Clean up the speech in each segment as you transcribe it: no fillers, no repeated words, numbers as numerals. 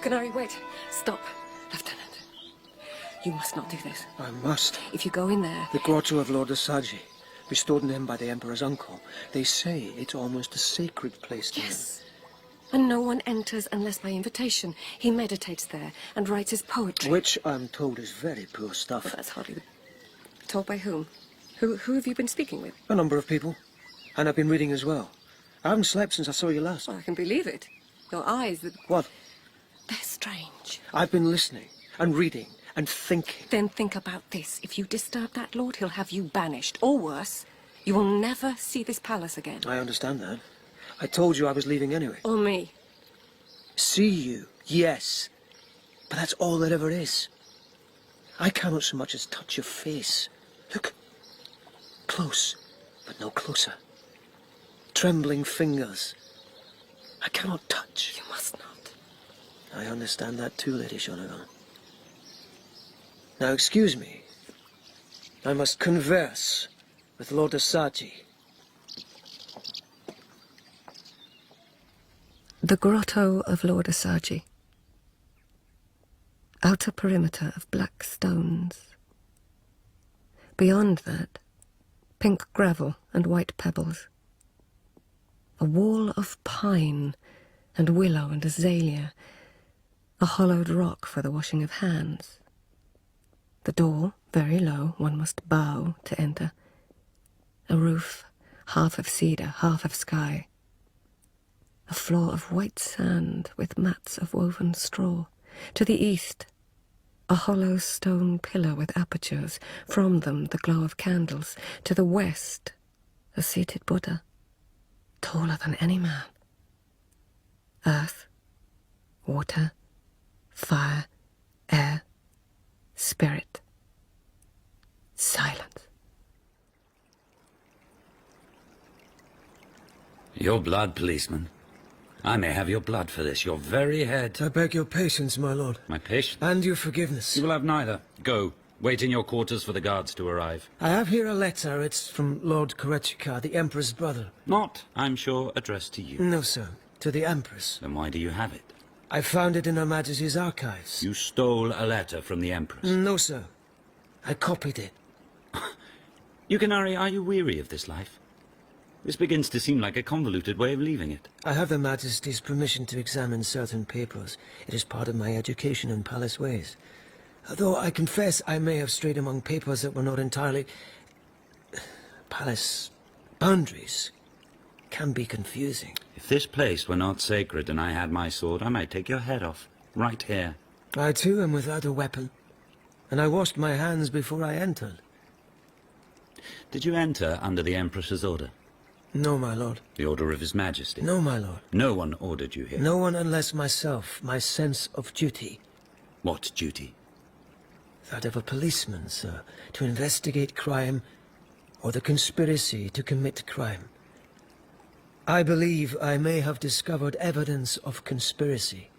Yukinari, wait. Stop. Lieutenant. You must not do this. I must. If you go in there... The grotto of Lord Asaji, restored to him by the Emperor's uncle. They say it's almost a sacred place to him. Yes. And no one enters unless by invitation. He meditates there and writes his poetry. Which, I'm told, is very poor stuff. Well, that's hardly... Told by whom? Who have you been speaking with? A number of people. And I've been reading as well. I haven't slept since I saw you last. Well, I can believe it. Your eyes... What? They're strange. I've been listening and reading and thinking. Then think about this. If you disturb that lord, he'll have you banished. Or worse, you will never see this palace again. I understand that. I told you I was leaving anyway. Or me. See you, yes. But that's all there ever is. I cannot so much as touch your face. Look. Close, but no closer. Trembling fingers. I cannot touch. You must not. I understand that too, Lady Shonagon. Now, excuse me. I must converse with Lord Asaji. The grotto of Lord Asaji. Outer perimeter of black stones. Beyond that, pink gravel and white pebbles. A wall of pine and willow and azalea. A hollowed rock for the washing of hands. The door, very low, one must bow to enter. A roof, half of cedar, half of sky. A floor of white sand with mats of woven straw. To the east, a hollow stone pillar with apertures, from them the glow of candles. To the west, a seated Buddha, taller than any man. Earth, water, fire, air, spirit, silence. Your blood, policeman. I may have your blood for this, your very head. I beg your patience, my lord. My patience? And your forgiveness. You will have neither. Go. Wait in your quarters for the guards to arrive. I have here a letter. It's from Lord Korechika, the Emperor's brother. Not, I'm sure, addressed to you. No, sir. To the Empress. Then why do you have it? I found it in Her Majesty's archives. You stole a letter from the Empress? No, sir. I copied it. Yukinari, are you weary of this life? This begins to seem like a convoluted way of leaving it. I have Her Majesty's permission to examine certain papers. It is part of my education in palace ways. Though I confess I may have strayed among papers that were not entirely... Palace boundaries can be confusing. If this place were not sacred and I had my sword, I might take your head off, right here. I too am without a weapon, and I washed my hands before I entered. Did you enter under the Empress's order? No, my lord. The order of His Majesty? No, my lord. No one ordered you here? No one unless myself, my sense of duty. What duty? That of a policeman, sir, to investigate crime or the conspiracy to commit crime. I believe I may have discovered evidence of conspiracy.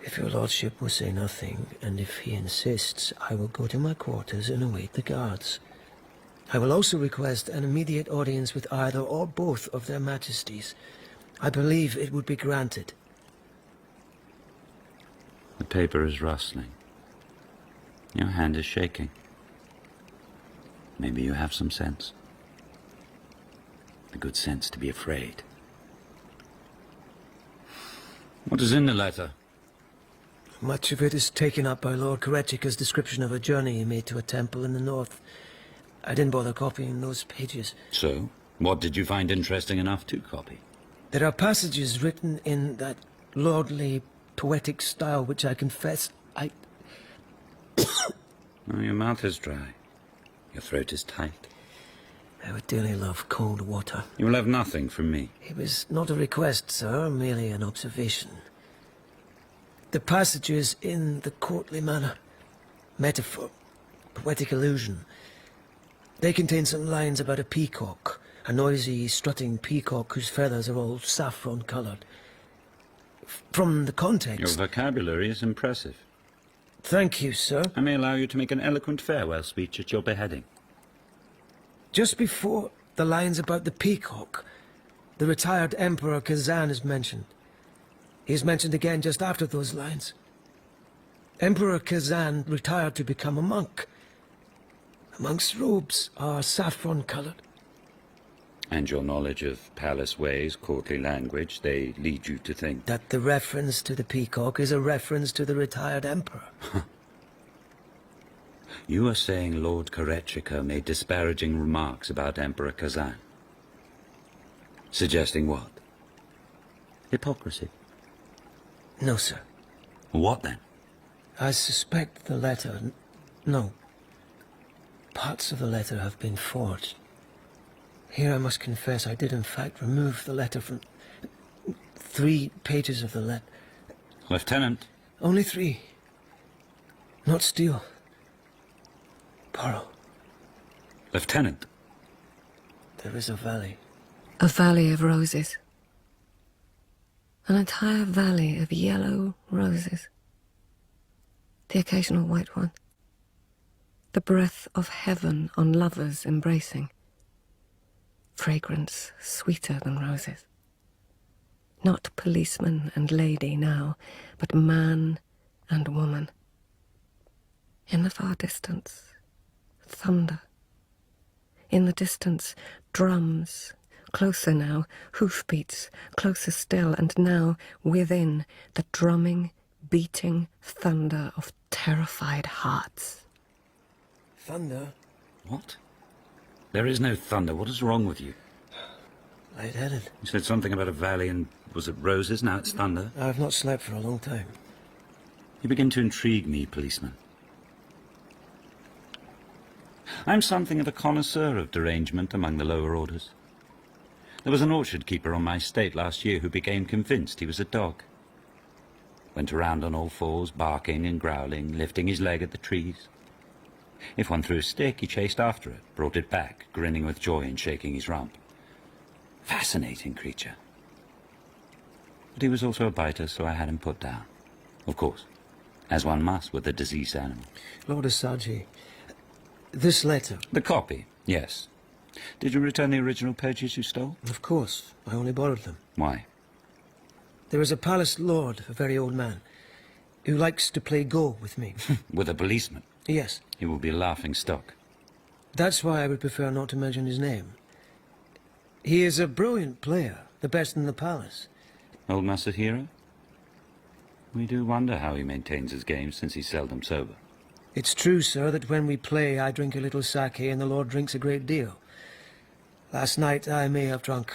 If your lordship will say nothing, and if he insists, I will go to my quarters and await the guards. I will also request an immediate audience with either or both of their majesties. I believe it would be granted. The paper is rustling. Your hand is shaking. Maybe you have some sense. The good sense to be afraid. What is in the letter? Much of it is taken up by Lord Korechika's description of a journey he made to a temple in the north. I didn't bother copying those pages. So, what did you find interesting enough to copy? There are passages written in that lordly, poetic style which I confess I... Oh, your mouth is dry. Your throat is tight. I would dearly love cold water. You will have nothing from me. It was not a request, sir, merely an observation. The passages in the courtly manner, metaphor, poetic allusion, they contain some lines about a peacock, a noisy, strutting peacock whose feathers are all saffron-coloured. From the context... Your vocabulary is impressive. Thank you, sir. I may allow you to make an eloquent farewell speech at your beheading. Just before the lines about the peacock, The retired Emperor Kazan is mentioned. He is mentioned again just after those lines. Emperor Kazan retired to become a monk. A monk's robes are saffron-colored. And your knowledge of palace ways, courtly language, they lead you to think... That the reference to the peacock is a reference to the retired emperor. You are saying Lord Korechika made disparaging remarks about Emperor Kazan? Suggesting what? Hypocrisy? No, sir. What then? I suspect the letter... No. Parts of the letter have been forged. Here I must confess I did in fact remove the letter from... 3 pages of the letter. Lieutenant. Only 3. Not steal. Borrow. Lieutenant. There is a valley. A valley of roses. An entire valley of yellow roses. The occasional white one. The breath of heaven on lovers embracing. Fragrance sweeter than roses. Not policeman and lady now, but man and woman. In the far distance, thunder. In the distance, drums. Closer now, hoofbeats, closer still, and now, within, the drumming, beating thunder of terrified hearts. Thunder? What? There is no thunder. What is wrong with you? Light-headed. You said something about a valley and... was it roses? Now it's thunder? I've not slept for a long time. You begin to intrigue me, policeman. I'm something of a connoisseur of derangement among the lower orders. There was an orchard keeper on my estate last year who became convinced he was a dog. Went around on all fours, barking and growling, lifting his leg at the trees. If one threw a stick, he chased after it, brought it back, grinning with joy and shaking his rump. Fascinating creature. But he was also a biter, so I had him put down. Of course, as one must with a diseased animal. Lord Asaji, this letter... The copy, yes. Did you return the original pages you stole? Of course. I only borrowed them. Why? There is a palace lord, a very old man, who likes to play Go with me. With a policeman? Yes. He will be a laughing stock. That's why I would prefer not to mention his name. He is a brilliant player, the best in the palace. Old Masahiro? We do wonder how he maintains his game, since he's seldom sober. It's true, sir, that when we play, I drink a little sake and the Lord drinks a great deal. Last night, I may have drunk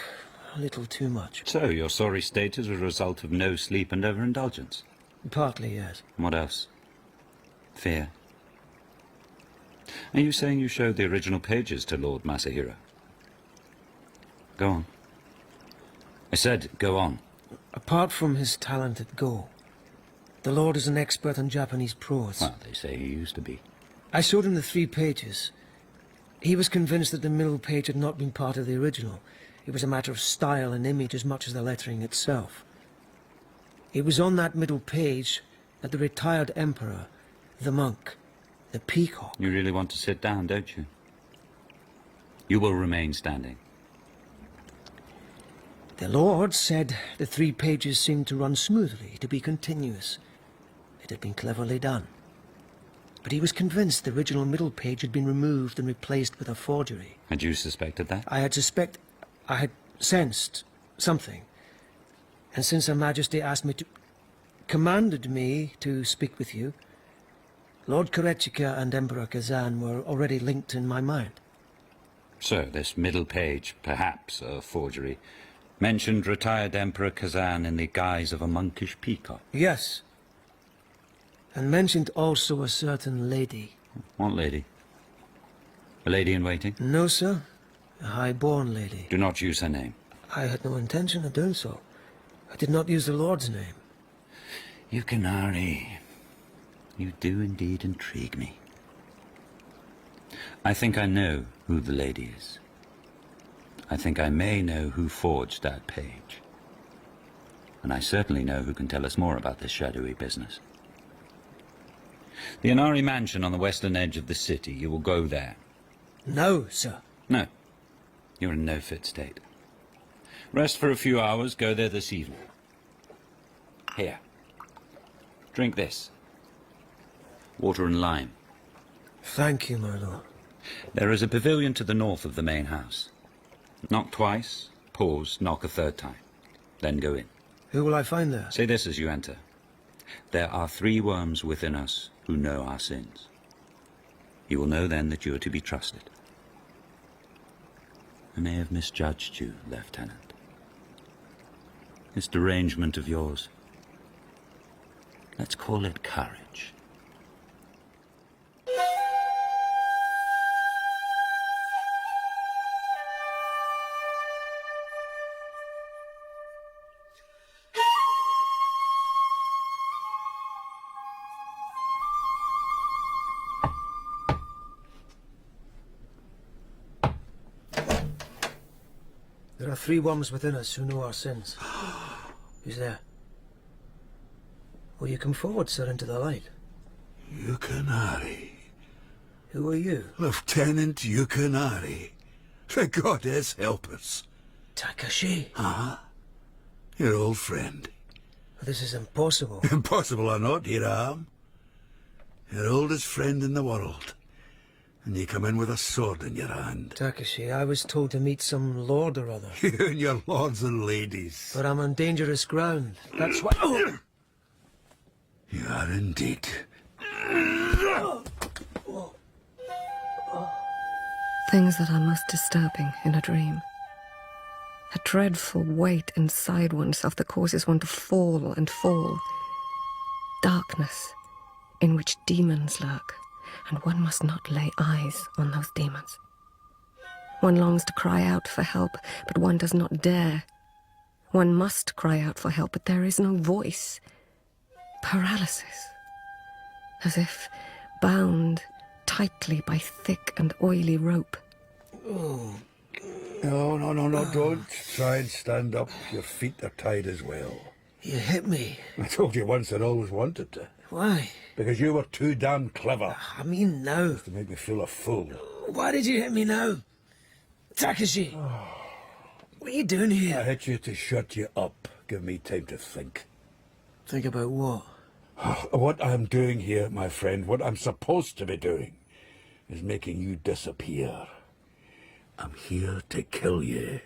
a little too much. So, your sorry state is a result of no sleep and overindulgence? Partly, yes. What else? Fear? Are you saying you showed the original pages to Lord Masahiro? Go on. I said, go on. Apart from his talent at Go, the Lord is an expert on Japanese prose. Well, they say he used to be. I showed him the 3 pages. He was convinced that the middle page had not been part of the original. It was a matter of style and image as much as the lettering itself. It was on that middle page that the retired emperor, the monk, the peacock... You really want to sit down, don't you? You will remain standing. The Lord said the 3 pages seemed to run smoothly, to be continuous. It had been cleverly done. But he was convinced the original middle page had been removed and replaced with a forgery. Had you suspected that? I had sensed something. And since Her Majesty commanded me to speak with you, Lord Korechika and Emperor Kazan were already linked in my mind. So, this middle page, perhaps a forgery, mentioned retired Emperor Kazan in the guise of a monkish peacock. Yes. And mentioned also a certain lady. What lady? A lady in waiting? No, sir. A high-born lady. Do not use her name. I had no intention of doing so. I did not use the Lord's name. Yukinari, you do indeed intrigue me. I think I know who the lady is. I think I may know who forged that page. And I certainly know who can tell us more about this shadowy business. The Inari mansion on the western edge of the city. You will go there. No, sir. No. You're in no fit state. Rest for a few hours, go there this evening. Here. Drink this. Water and lime. Thank you, my lord. There is a pavilion to the north of the main house. Knock twice, pause, knock a third time. Then go in. Who will I find there? Say this as you enter. There are 3 worms within us who know our sins. You will know then that you are to be trusted. I may have misjudged you, Lieutenant. This derangement of yours, let's call it courage. There are 3 worms within us who know our sins. Who's there? Will you come forward, sir, into the light? Yukinari. Who are you? Lieutenant Yukinari. The goddess help us. Takashi? Your old friend. This is impossible. Impossible or not, here I am. Your oldest friend in the world. And you come in with a sword in your hand. Takashi, I was told to meet some lord or other. You and your lords and ladies. But I'm on dangerous ground. That's why... Oh! You are indeed. Things that are most disturbing in a dream. A dreadful weight inside oneself that causes one to fall and fall. Darkness in which demons lurk, and one must not lay eyes on those demons. One longs to cry out for help, but one does not dare. One must cry out for help, but there is no voice. Paralysis. As if bound tightly by thick and oily rope. No, don't try and stand up. Your feet are tied as well. You hit me. I told you once and always wanted to. Why? Because you were too damn clever I mean now. to make me feel a fool. Why did you hit me now? Takashi! What are you doing I here? hit you to shut you up. Give me time to think. Think about what? What I'm doing here, my friend, what I'm supposed to be doing, is making you disappear. I'm here to kill you.